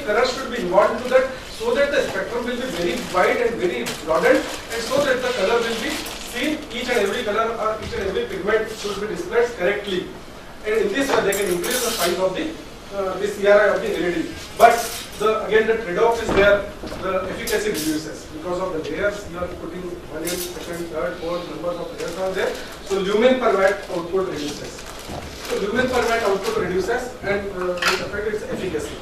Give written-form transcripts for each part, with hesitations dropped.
many colors should be involved into that, so that the spectrum will be very wide and very broadened, and so that the color will be seen, each and every color or each and every pigment should be displayed correctly. And in this way they can increase the size of the CRI of the LED. But again the trade-off is there, the efficacy reduces because of the layers. You are putting 1, 2nd, 3rd, 4th numbers of layers are there. So lumen per watt output reduces. So lumen per watt output reduces, and it affects its efficacy.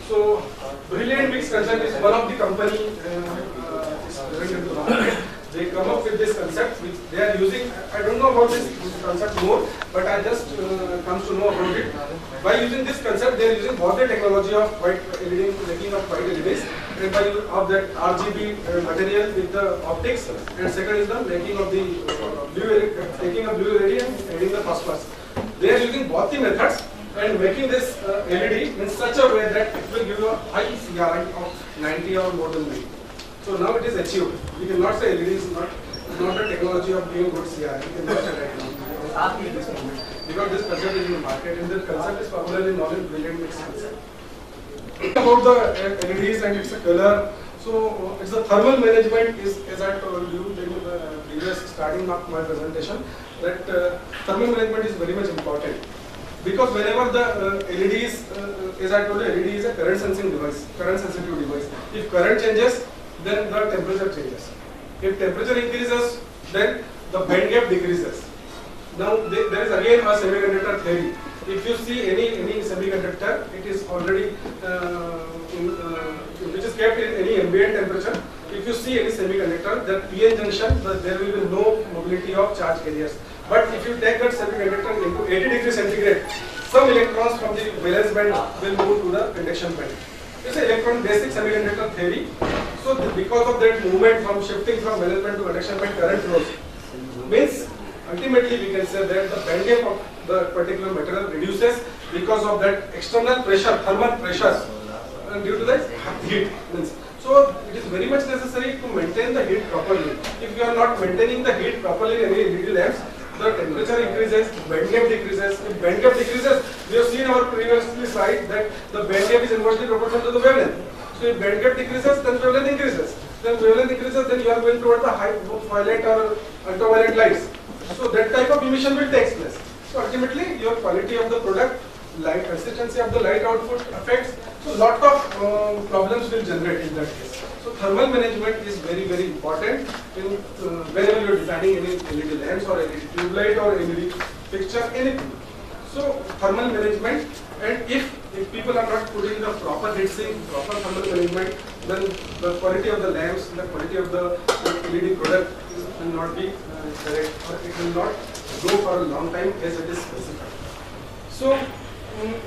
So Brilliant Mix concept is one of the company is present in the market. They come up with this concept which they are using. I don't know about this concept more, but I just comes to know about it. By using this concept, they are using both the technology of white LED, making of white LEDs, and by use of that RGB material with the optics, and second is the making of the blue LED, taking a blue LED and adding the phosphorus. They are using both the methods and making this LED in such a way that it will give you a high CRI of 90 or more than 90. So now it is achieved. We cannot say LED is not the technology of giving good CRI. We cannot say right now. Because this concept is in the market, and the concept is popularly known as Brilliant Mix concept. About the LEDs and its color. So it's the thermal management is, as I told you in the previous starting of my presentation, that thermal management is very much important. Because whenever the LEDs, as I told you, LED is a current sensing device, current sensitive device. If current changes, then the temperature changes. If temperature increases, then the band gap decreases. Now there is again a semiconductor theory. If you see any semiconductor, it is already which is kept in any ambient temperature. If you see any semiconductor, that PN junction, there will be no mobility of charge carriers. But if you take that semiconductor into 80 degrees centigrade, some electrons from the valence band will move to the conduction band. It's an electron basic semiconductor theory. So because of that movement from shifting from valence band to conduction band, current flows. Means ultimately we can say that the band gap of the particular material reduces because of that external pressure, thermal pressure, due to that heat. So it is very much necessary to maintain the heat properly. If you are not maintaining the heat properly in any LED lamps, the temperature increases, band gap decreases. If band gap decreases, we have seen our previous slide that the band gap is inversely proportional to the wavelength. So if band gap decreases, then wavelength increases. Then wavelength increases, then you are going toward the high violet or ultraviolet lights. So that type of emission will take place. So ultimately, your quality of the product, light consistency of the light output affects. So lot of problems will generate in that case. So thermal management is very, very important in whenever you are designing any LED lamps or LED tube light or LED fixture, anything. So thermal management, and if people are not putting the proper heat sink, proper thermal management, then the quality of the lamps, the quality of the LED product will not be correct, or it will not go for a long time as it is specified. So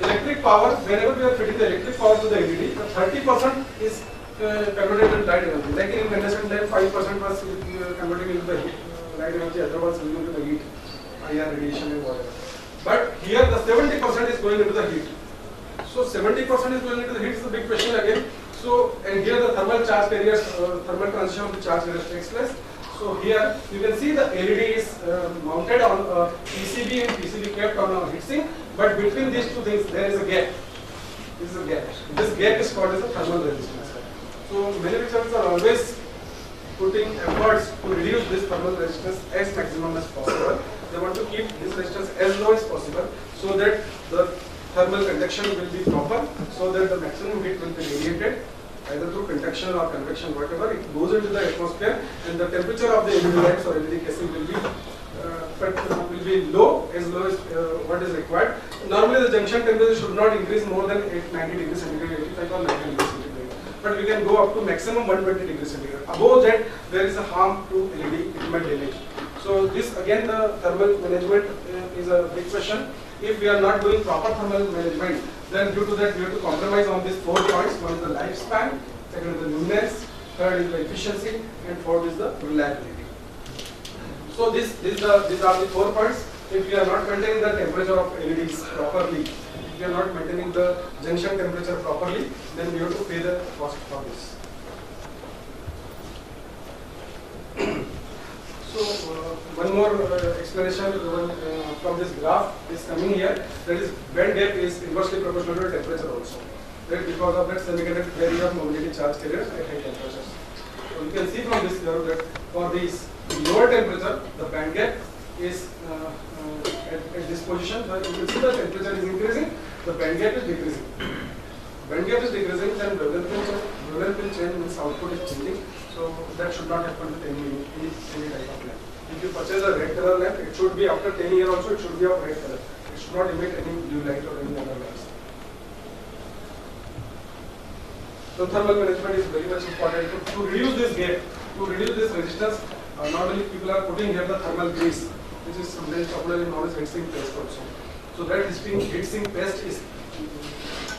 electric power, whenever we are fitting the electric power to the LED, the 30% is converted into light energy. Like in incandescent lamp, 5% was converting into the heat, light energy, otherwise going into the heat, IR radiation and whatever. But here the 70% is going into the heat. So 70% is going into the heat is the big question again. So, and here the thermal charge carriers, thermal transition of the charge carriers takes place. So here you can see the LED is mounted on a PCB and PCB kept on a heatsink, but between these two things there is a gap. This is a gap. This gap is called as a thermal resistance. So manufacturers are always putting efforts to reduce this thermal resistance as maximum as possible. They want to keep this resistance as low as possible so that the thermal conduction will be proper, so that the maximum heat will be radiated either through conduction or convection, whatever. It goes into the atmosphere, and the temperature of the LED lamps or LED casing will be low as what is required. Normally the junction temperature should not increase more than 90 degrees centigrade, 85 or 90 degrees centigrade. But we can go up to maximum 120 degrees centigrade. Above that, there is a harm to LED, it might damage. So this again, the thermal management is a big question. If we are not doing proper thermal management, then due to that we have to compromise on these 4 points. One is the lifespan, second is the luminance, third is the efficiency, and fourth is the reliability. So these are the 4 points. If we are not maintaining the temperature of LEDs properly, if we are not maintaining the junction temperature properly, then we have to pay the cost for this. So one more explanation from this graph is coming here. That is, band gap is inversely proportional to temperature also. that because of that semiconductor barrier of mobility charge carriers at high temperatures. So you can see from this curve that for this lower temperature, the band gap is at this position. So you can see the temperature is increasing, the band gap is decreasing. Band gap is decreasing, then wavelength will change, means output is changing. So that should not happen with any type of lamp. If you purchase a red color lamp, it should be after 10 years also, it should be of red color. It should not emit any blue light or any other lights. So thermal management is very much important to reduce this gap, to reduce this resistance. Normally people are putting here the thermal grease, which is sometimes popularly known as heat-sink paste also. So that heat-sink paste is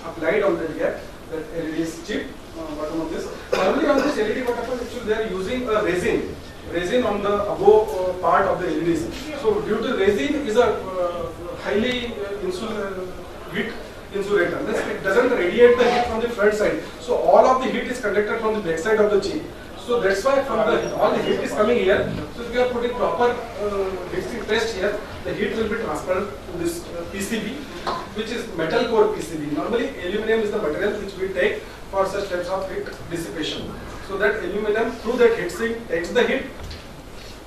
applied on that gap, that LED is chip bottom of this. Normally on this LED, what happens, actually they are using a resin on the above part of the LEDs. So due to resin is a highly heat insulator. It doesn't radiate the heat from the front side. So all of the heat is conducted from the back side of the chip. So that's why from all the heat is coming here. So if you are putting proper heat-sink paste here, the heat will be transferred to this PCB, which is metal core PCB. Normally aluminum is the material which we take for such types of heat dissipation. So that aluminum through that heat sink takes the heat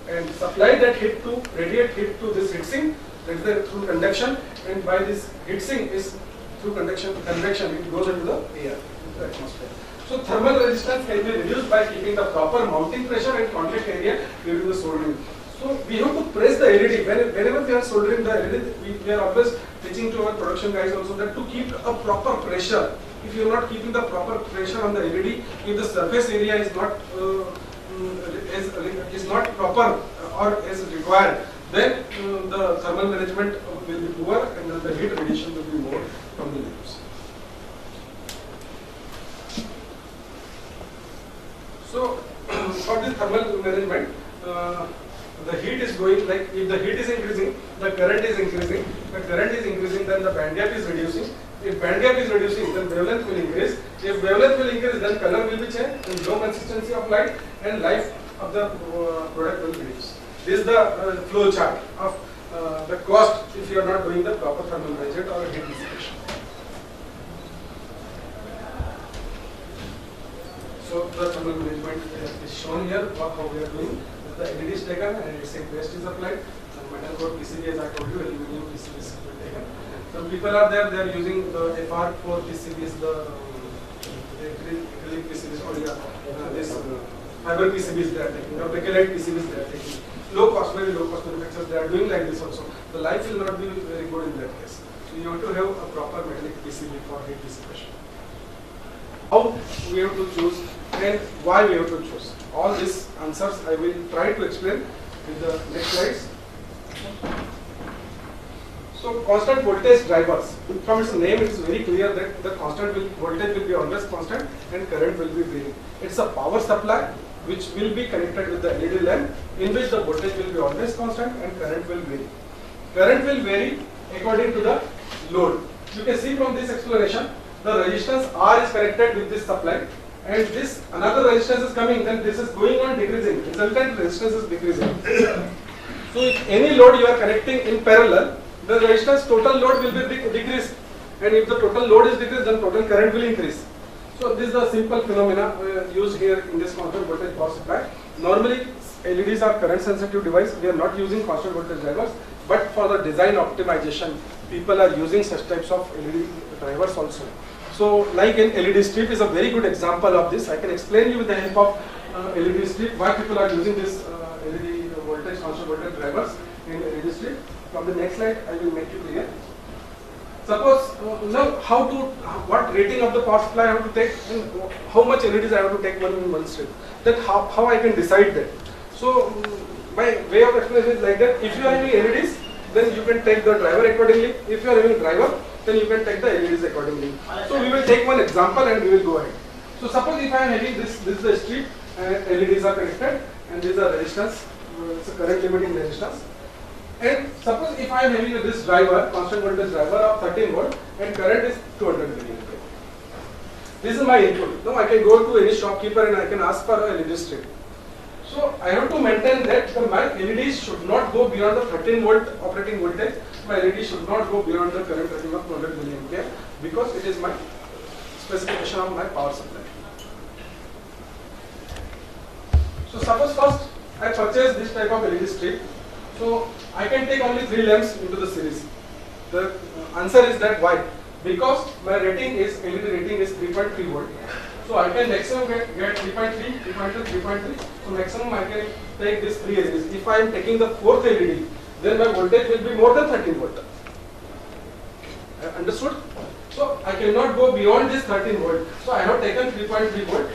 and supply that heat to radiate heat to this heat sink. That is through conduction, and by this heat sink is through convection it goes into the air, into the atmosphere. So thermal resistance can be reduced by keeping the proper mounting pressure and contact area during the soldering. So we have to press the LED. Whenever we are soldering the LED, we are always teaching to our production guys also that to keep a proper pressure. If you are not keeping the proper pressure on the LED, if the surface area is not proper or is required, then the thermal management will be poor and then the heat radiation will be more from the lamps. So for this thermal management, the heat is going, like if the heat is increasing, the current is increasing. The current is increasing, then the band gap is reducing. If band gap is reducing, then wavelength will increase. If wavelength will increase, then color will be changed, and low consistency of light and life of the product will reduce. This is the flow chart of the cost if you are not doing the proper thermal management or heat dissipation. So the thermal management is shown here, how we are doing. The LED is taken and its paste is applied. The metal core PCB, as I told you, aluminum PCB is taken. Some people are there, they are using the FR4 PCBs, the acrylic PCBs, or this fiber PCBs they are taking, or bakelite PCBs they are taking. Low cost, very low cost manufacturers, they are doing like this also. The life will not be very good in that case. So you have to have a proper metallic PCB for heat dissipation. How we have to choose and why we have to choose. All these answers I will try to explain with the next slides. So constant voltage drivers. From its name it is very clear that the voltage will be always constant and current will be varying. It's a power supply which will be connected with the LED lamp, in which the voltage will be always constant and current will vary. Current will vary according to the load. You can see from this explanation, the resistance R is connected with this supply, and this another resistance is coming, then this is going on decreasing. Resultant resistance is decreasing. So if any load you are connecting in parallel, the resistance total load will be decreased, and if the total load is decreased, then total current will increase. So this is the simple phenomena used here in this constant voltage power supply. Normally LEDs are current sensitive device. We are not using constant voltage drivers, but for the design optimization, people are using such types of LED drivers also. So like an LED strip is a very good example of this. I can explain you with the help of LED strip why people are using this LED voltage, constant voltage drivers in LED strip. From the next slide, I will make it clear. Suppose now what rating of the power supply I have to take and how much LEDs I have to take in one strip. That how I can decide that. So my way of explanation is like that. If you are having LEDs, then you can take the driver accordingly. If you are having driver, then you can take the LEDs accordingly. So we will take one example and we will go ahead. So suppose if I am having this is the strip and LEDs are connected and this is a resistance, it's a current limiting resistance. And suppose if I am having this driver, constant voltage driver of 13 volt and current is 200 milliampere. This is my input. Now I can go to any shopkeeper and I can ask for a LED strip. So I have to maintain that my LEDs should not go beyond the 13 volt operating voltage. My LED should not go beyond the current rating of 200 milliampere because it is my specification of my power supply. So suppose first I purchase this type of LED strip. So I can take only 3 lamps into the series. The answer is that why? Because my rating is LED rating is 3.3 volt. So I can maximum get 3.3, 3.2, 3.3. So maximum I can take this 3 LEDs. If I am taking the 4th LED, then my voltage will be more than 13 volt. Understood? So I cannot go beyond this 13 volt. So I have taken 3.3 volt,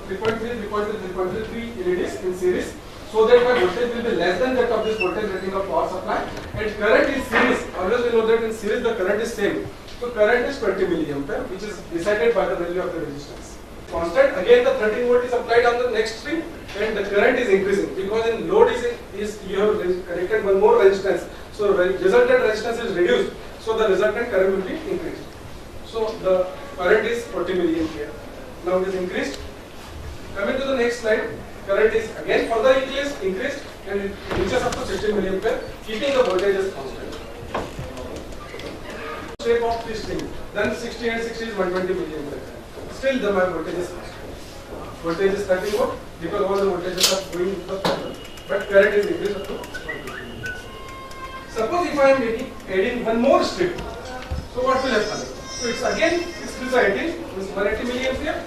3.3, 3.3, 3.3, 3 LEDs in series, so that my voltage will be less than that of this voltage rating of power supply. And current in series, always we know that in series the current is same. So current is 20 milliampere, which is decided by the value of the resistance. Constant, again the 13 volt is applied on the next string, and the current is increasing because in load is you have connected one more resistance. So resultant resistance is reduced, so the resultant current will be increased. So the current is 40 milliampere. Now it is increased. Coming to the next slide, current is again further increased and it reaches up to 60 milliampere, keeping the voltage as constant. Shape of this string, then 60 and 60 is 120 milliampere. Still my voltage is constant. Voltage is 30 volt because all the voltages are going into the panel, but current is increased up to 120. Suppose if I am adding one more strip, so what will happen? So it's again 6 to 18 is 180 milliampere.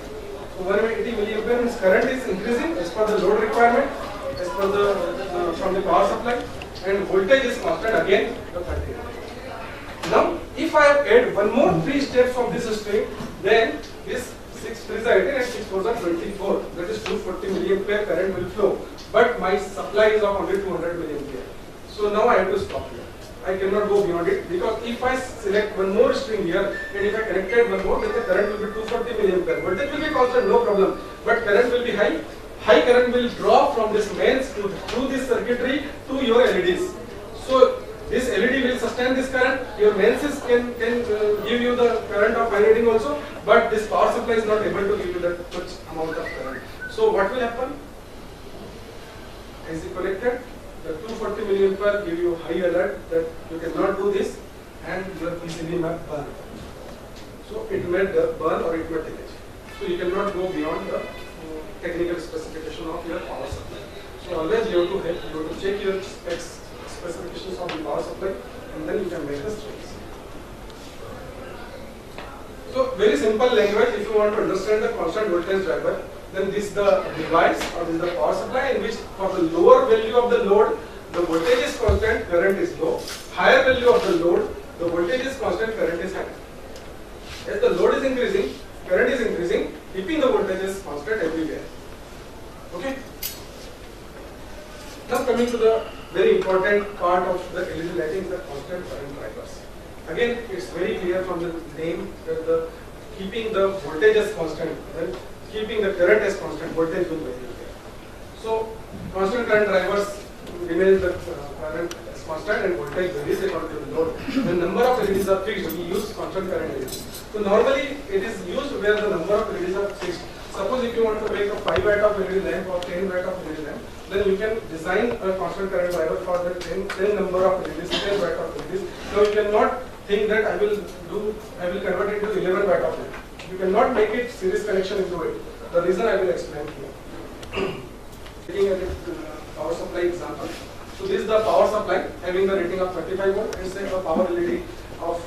So 180 milliampere means current is increasing as per the load requirement, as per the from the power supply, and voltage is constant again the 30. Now if I add one more 3 steps from this string, then this 6 3 is 18 and 6 4 are 24. That is 240 milliampere current will flow. But my supply is of only 200 milliampere. So now I have to stop here. I cannot go beyond it because if I select one more string here and if I connected one more, then the current will be 240 milliampere. Voltage will be constant, no problem. But current will be high. High current will draw from this mains through this circuitry to your LEDs. So this LED will sustain this current. Your mains can give you the current of high rating also, but this power supply is not able to give you that much amount of current. So what will happen? As you connected, the 240 milliampere give you high alert that you cannot do this, and your PCB may burn. So it may burn or it may damage. So you cannot go beyond the technical specification of your power supply. So always you have to check your specifications of the power supply, and then you can make the strings. So very simple language. If you want to understand the constant voltage driver, then this is the device or this is the power supply in which for the lower value of the load, the voltage is constant, current is low. Higher value of the load, the voltage is constant, current is high. As the load is increasing, current is increasing, keeping the voltage is constant everywhere. Okay. Now coming to the very important part of the LED lighting, the constant current drivers. Again, it's very clear from the name that the keeping the voltage as constant, then keeping the current as constant, voltage will vary here. So constant current drivers remain the current as constant and voltage varies according to the load. The number of LEDs are fixed, we use constant current LEDs. So normally it is used where the number of LEDs are fixed. Suppose if you want to make a 5 watt of LED lamp or 10 watt of LED lamp, then you can design a constant current driver for the 10 number of LEDs, 10 watt of LEDs. Now you cannot think that I will convert it to 11 watt of LED. You cannot make it series connection into it. The reason I will explain here. Taking a power supply example. So this is the power supply having the rating of 35 volt and say a power LED of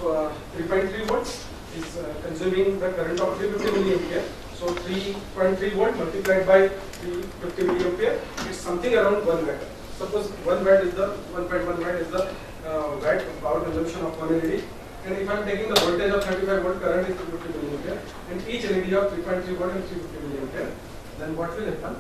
3.3 volts is consuming the current of 350 milliampere. So 3.3 volt multiplied by 350 milliampere is something around 1 watt. Suppose 1 watt is the 1.1 watt is the watt power consumption of one LED. And if I am taking the voltage of 35 volt, current is 350 milliampere, and each LED of 3.3 volt and 350 milliampere, then what will happen?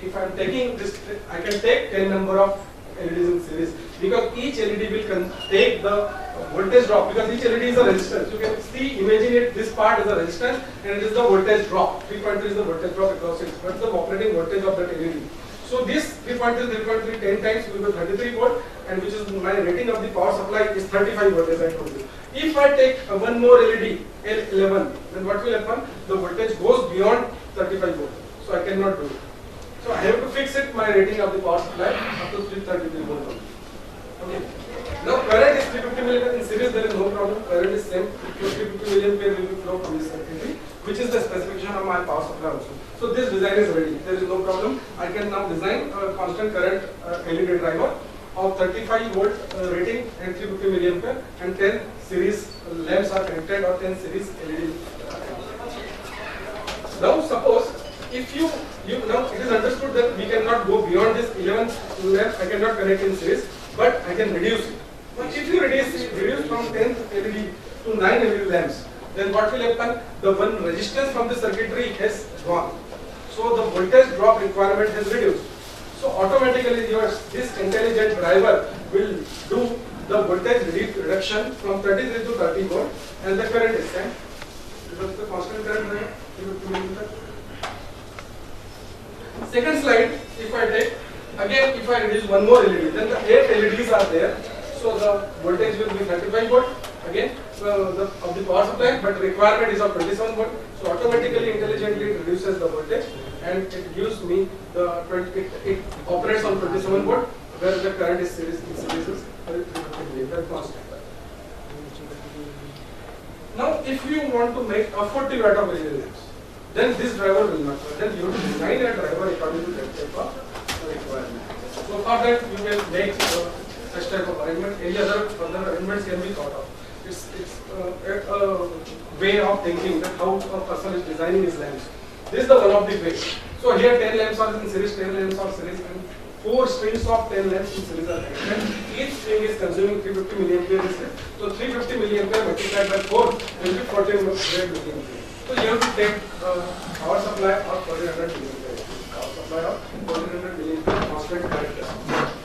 If I am taking this, I can take 10 number of LEDs in series because each LED will take the voltage drop because each LED is a resistance. You can see, imagine it, this part is a resistance and it is the voltage drop. 3.3 is the voltage drop across it. What is the operating voltage of that LED? So this 3.3, 10 times will be 33 volt, and which is my rating of the power supply is 35 volt as I told you. If I take one more LED, L11, then what will happen? The voltage goes beyond 35 volt. So I cannot do it. So I have to fix it, my rating of the power supply up to 333 volt. Okay. Now current is 350 milliampere in series, there is no problem. Current is same. 350 milliampere will be flow from this circuitry. the specification of my power supply also. So this design is ready. There is no problem. I can now design a constant current LED driver of 35 volt rating and 350 milliampere, and 10 series lamps are connected, or 10 series LED. Now suppose if you now it is understood that we cannot go beyond this 11 lamp. I cannot connect in series, but I can reduce it. But if you reduce from 10 LED to 9 LED lamps, then what will happen? The one resistance from the circuitry has gone. So the voltage drop requirement has reduced. So automatically this intelligent driver will do the voltage reduction from 33 to 30 volt, and the current is same. Because the constant current. Second slide, if I take, again if I reduce one more LED, then the 8 LEDs are there. So the voltage will be 35 volt again of the power supply, but requirement is of 27 volt. So automatically, intelligently it reduces the voltage, and it gives me the it operates on 27 volt, where the current is series is constant. Now, if you want to make a 40 watt of LED lamps, then this driver will not work. Then you have to design a driver according to that type of requirement. So for that you will make such type of arrangement. Any other further arrangements can be thought of. It's a way of thinking that how a person is designing his lamps. This is the one of the ways. So here 10 lamps are in series, 10 lamps are series, and 4 strings of 10 lamps in series are connected. Each string is consuming 350 milliampere. So 350 milliampere multiplied by 4 will be 1400 milliampere. So you have to take power supply of 1400 milliampere. Power supply of 1400 milliampere constant current.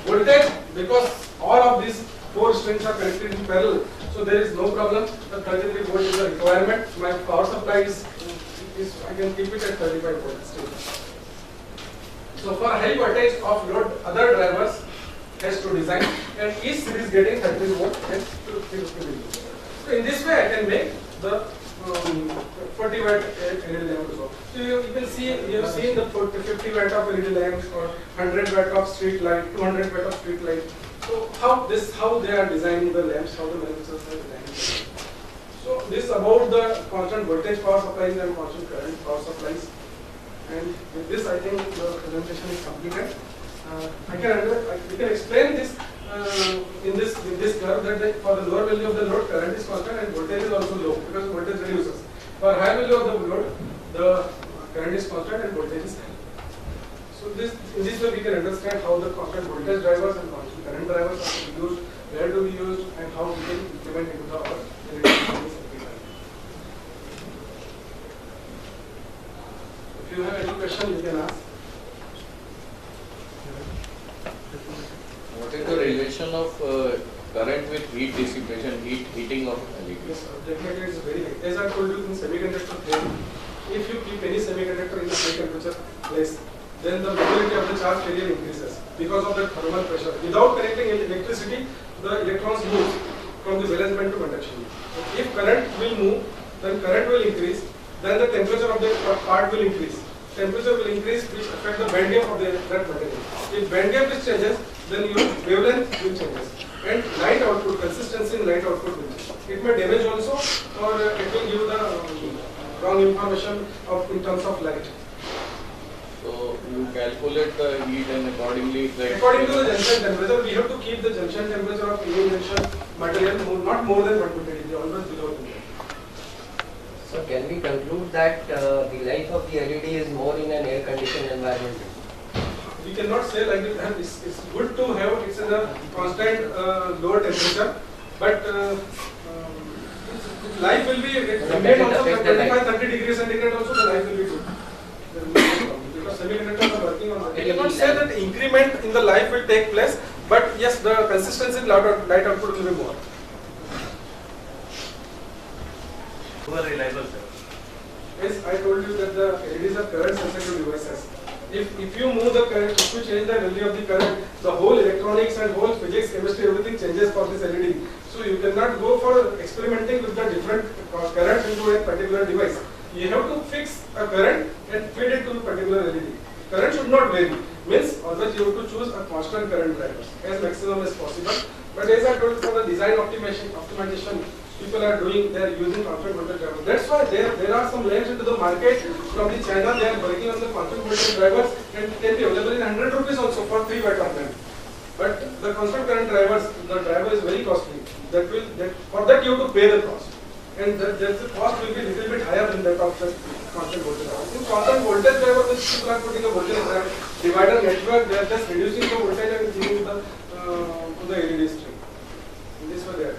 Voltage, because all of these 4 strings are connected in parallel, so there is no problem. The 33 volt is a requirement. My power supply is I can keep it at 35 volt still. So for high voltage of load, other drivers has to design, and each series getting 30 volt and 350 milliamps. So in this way I can make the 40 watt LED lamp also. So you can see, you have seen the 50 watt of LED lamps, or 100 watt of street light, 200 watt of street light. So how they are designing the lamps, how the manufacturers are designing. So this is about the constant voltage power supplies and constant current power supplies. And with this, I think the presentation is completed. We can explain this in this curve that for the lower value of the load, current is constant and voltage is also low, because voltage reduces. For high value of the load, the current is constant and voltage is high. So in this way we can understand how the constant voltage drivers and constant current drivers are to be used, where to be used, and how we can implement into our circuit. If you have any question, you can ask. What is the relation of current with heat dissipation, heating of LEDs? Yes, definitely it's very high. As I told you in semiconductor theory, if you keep any semiconductor in a high temperature place, then the mobility of the charge carrier increases because of the thermal pressure. Without connecting electricity, the electrons move from the valence band to conduction. So if current will move, then current will increase, then the temperature of the part will increase. Temperature will increase, which affect the band gap of that material. If band gap is changes, then your wavelength will changes, and light output, consistency in light output will change. It may damage also, or it will give the wrong information in terms of light. So you calculate the heat and accordingly. According to the junction temperature, we have to keep the junction temperature of PN junction material not more than 120 degrees, always below 200. So can we conclude that the life of the LED is more in an air-conditioned environment? We cannot say like this. It's good to have it's in a constant lower temperature, but life will be made also from 25-30 degrees centigrade. Also the life will be good. Because semiconductors are working on that. We cannot say that increment in the life will take place, but yes, the consistency in light output will be more. Reliable, sir. Yes, I told you that the LEDs are current sensitive devices. If you move the current, if you change the value of the current, the whole electronics and whole physics, chemistry, everything changes for this LED. So you cannot go for experimenting with the different current into a particular device. You have to fix a current and feed it to a particular LED. Current should not vary. Means always you have to choose a constant current driver as maximum as possible. But as I told, for the design optimization, people are doing, they are using constant voltage drivers. That's why there are some lamps into the market from the China, they are working on the constant voltage drivers and can be available in 100 rupees also for 3 watt of lamp. But the constant current drivers, the driver is very costly. For that you have to pay the cost. And the cost will be a little bit higher than that of the constant voltage driver. In constant voltage driver, the people are putting a voltage divider network, they are just reducing the voltage and giving the to the LED string. In this way they are.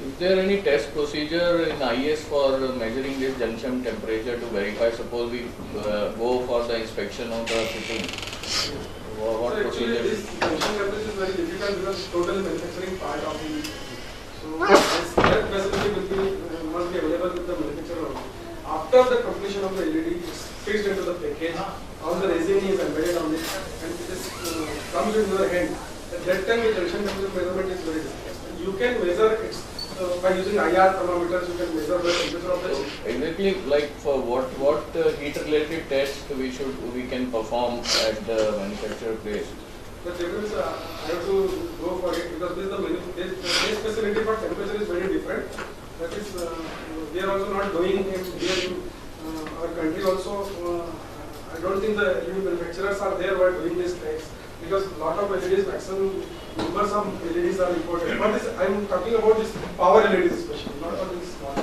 Is there any test procedure in IS for measuring this junction temperature to verify? Suppose we go for the inspection of the fitting. What So actually procedure? this junction temperature is very difficult because it's totally manufacturing part of the. So this that facility will be must be available with the manufacturer only. After the completion of the LED, it's fixed into the package. All the resin is embedded on it, and it is comes in your hand. At that time, the junction temperature measurement is very difficult. You can measure it by using IR thermometers. You can measure the temperature of the chip. Exactly, like for what heat related test we can perform at the manufacturer place. The difference, I have to go for it because this is the facility for temperature is very different. That is, we are also not doing it here in our country also. I don't think the LED manufacturers are there who are doing these tests because lot of LEDs, maximum numbers of LEDs are imported. But this, I am talking about this power LEDs especially, not about this small.